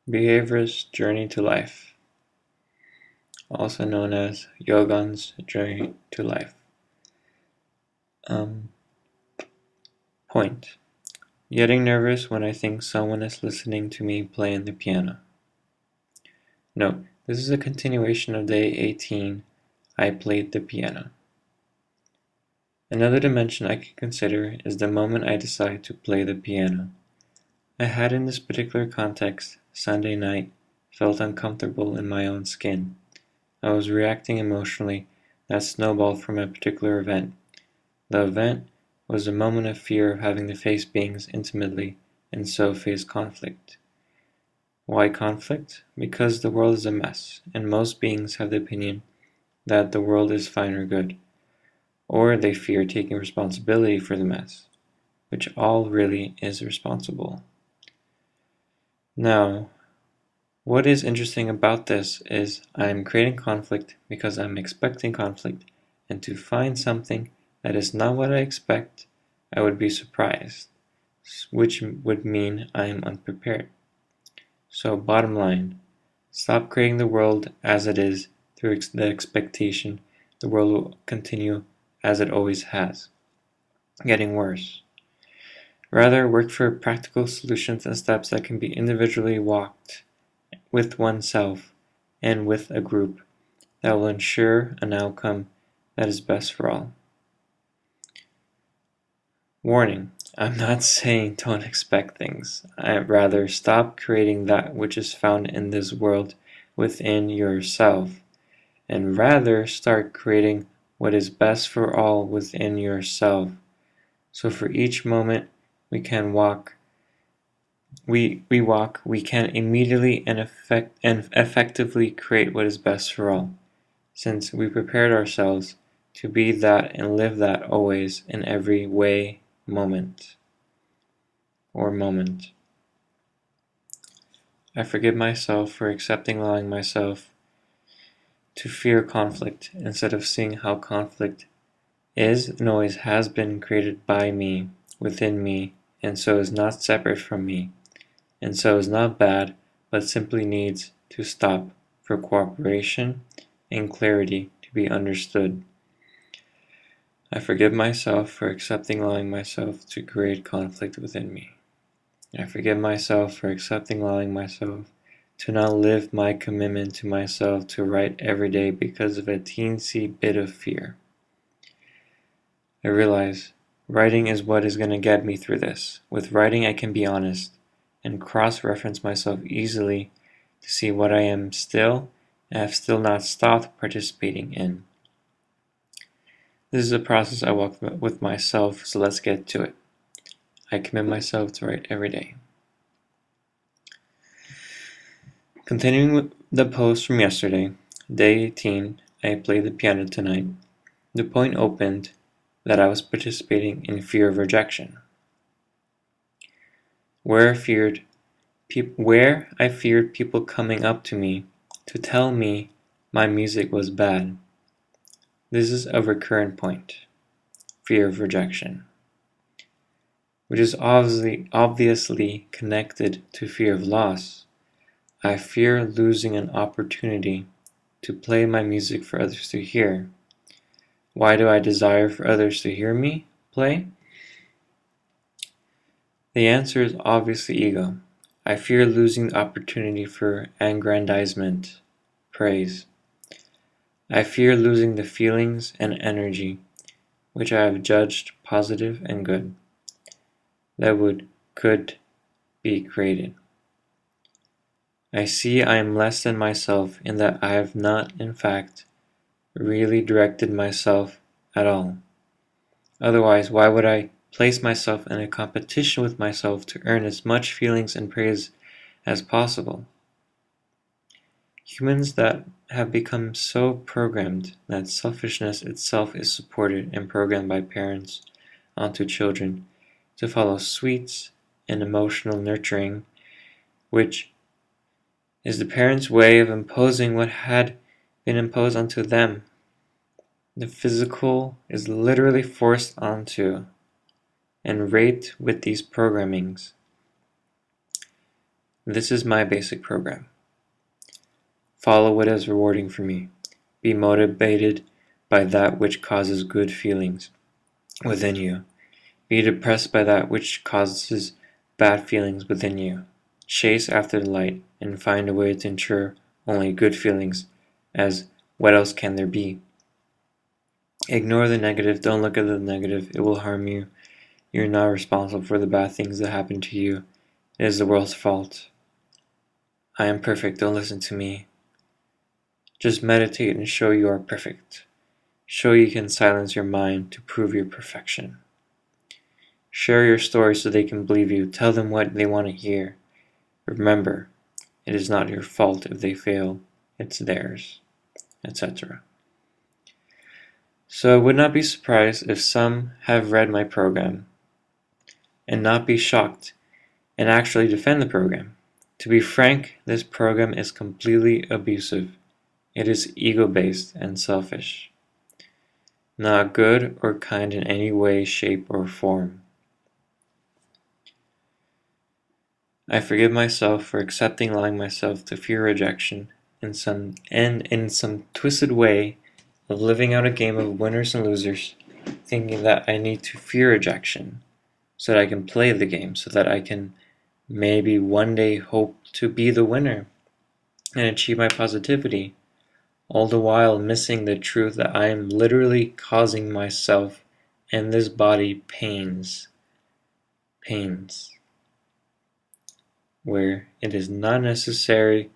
Behaviorist's Journey to Life, also known as Yogan's Journey to Life. Point. Getting nervous when I think someone is listening to me playing the piano. Note, this is a continuation of day 18, I played the piano. Another dimension I could consider is the moment I decide to play the piano. I had in this particular context, Sunday night, felt uncomfortable in my own skin. I was reacting emotionally that snowballed from a particular event. The event was a moment of fear of having to face beings intimately and so face conflict. Why conflict? Because the world is a mess, and most beings have the opinion that the world is fine or good, or they fear taking responsibility for the mess, which all really is responsible. Now, what is interesting about this is I am creating conflict because I'm expecting conflict, and to find something that is not what I expect, I would be surprised, which would mean I am unprepared. So bottom line, stop creating the world as it is through the expectation the world will continue as it always has, getting worse. Rather, work for practical solutions and steps that can be individually walked with oneself and with a group that will ensure an outcome that is best for all. Warning, I'm not saying don't expect things. I'd rather stop creating that which is found in this world within yourself, and rather start creating what is best for all within yourself. So for each moment we can we can immediately and effectively create what is best for all, since we prepared ourselves to be that and live that always in every way, moment. I forgive myself for allowing myself to fear conflict instead of seeing how conflict is and always has been created by me, within me, and so is not separate from me, and so is not bad, but simply needs to stop for cooperation and clarity to be understood. I forgive myself for allowing myself to create conflict within me. I forgive myself for allowing myself to not live my commitment to myself to write every day because of a teensy bit of fear. I realize writing is what is going to get me through this. With writing I can be honest and cross-reference myself easily to see what I am still and have still not stopped participating in. This is a process I walk with myself, so let's get to it. I commit myself to write every day. Continuing with the post from yesterday, day 18, I played the piano tonight. The point opened that I was participating in fear of rejection, where I feared people coming up to me to tell me my music was bad. This is a recurrent point, fear of rejection, which is obviously connected to fear of loss. I fear losing an opportunity to play my music for others to hear. Why do I desire for others to hear me play? The answer is obviously ego. I fear losing the opportunity for aggrandizement, praise. I fear losing the feelings and energy which I have judged positive and good that could be created. I see I am less than myself in that I have not, in fact, really directed myself at all. Otherwise, why would I place myself in a competition with myself to earn as much feelings and praise as possible? Humans that have become so programmed that selfishness itself is supported and programmed by parents onto children to follow sweets and emotional nurturing, which is the parents' way of imposing what had been imposed onto them. The physical is literally forced onto and raped with these programmings. This is my basic program. Follow what is rewarding for me. Be motivated by that which causes good feelings within you. Be depressed by that which causes bad feelings within you. Chase after the light and find a way to ensure only good feelings, as what else can there be? Ignore the negative, don't look at the negative, it will harm you. You're not responsible for the bad things that happen to you. It is the world's fault. I am perfect, don't listen to me. Just meditate and show you are perfect. Show you can silence your mind to prove your perfection. Share your story so they can believe you. Tell them what they want to hear. Remember, it is not your fault if they fail, it's theirs, etc. So I would not be surprised if some have read my program and not be shocked and actually defend the program. To be frank, this program is completely abusive. It is ego-based and selfish. Not good or kind in any way, shape, or form. I forgive myself for accepting allowing myself to fear rejection in some twisted way of living out a game of winners and losers, thinking that I need to fear rejection so that I can play the game, so that I can maybe one day hope to be the winner and achieve my positivity, all the while missing the truth that I am literally causing myself and this body pains, where it is not necessary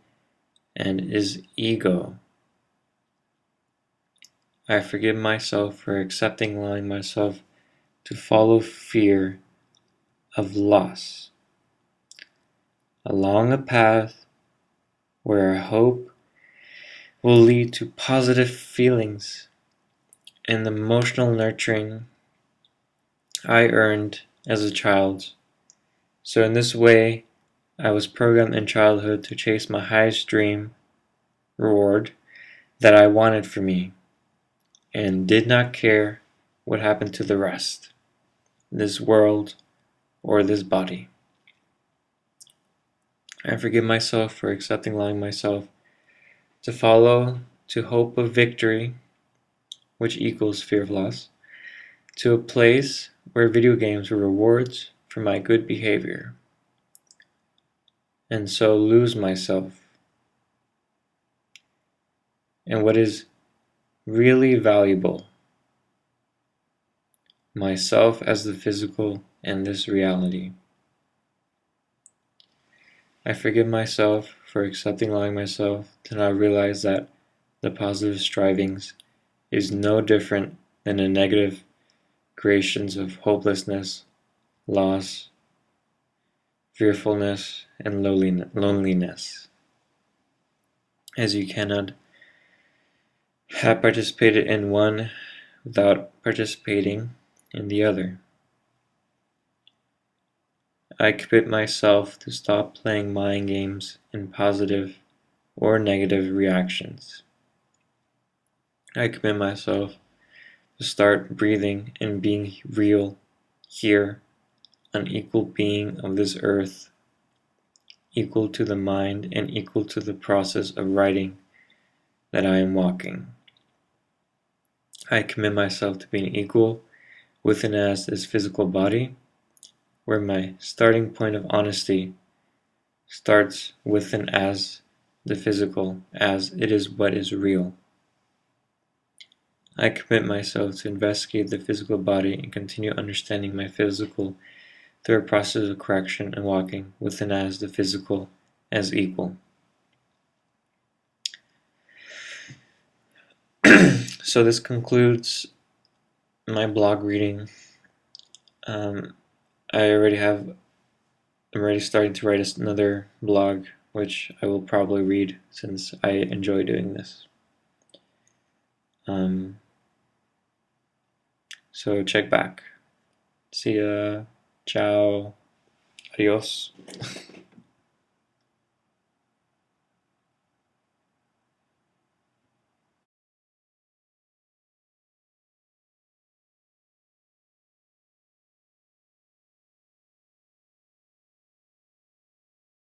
and is ego. I forgive myself for accepting allowing myself to follow fear of loss along a path where I hope will lead to positive feelings and the emotional nurturing I earned as a child. So in this way, I was programmed in childhood to chase my highest dream reward that I wanted for me, and did not care what happened to the rest, this world or this body. I forgive myself for accepting allowing myself to follow to hope of victory, which equals fear of loss, to a place where video games were rewards for my good behavior, and so lose myself and what is really valuable, myself as the physical and this reality. I forgive myself for accepting allowing myself to not realize that the positive strivings is no different than the negative creations of hopelessness, loss, fearfulness, and loneliness, as you cannot have participated in one without participating in the other. I commit myself to stop playing mind games in positive or negative reactions. I commit myself to start breathing and being real here, an equal being of this earth, equal to the mind and equal to the process of writing that I am walking. I commit myself to being equal with and as this physical body, where my starting point of honesty starts with and as the physical, as it is what is real. I commit myself to investigate the physical body and continue understanding my physical through a process of correction and walking with and as the physical as equal. So this concludes my blog reading. I'm already starting to write another blog, which I will probably read since I enjoy doing this. So check back. See ya. Ciao. Adios.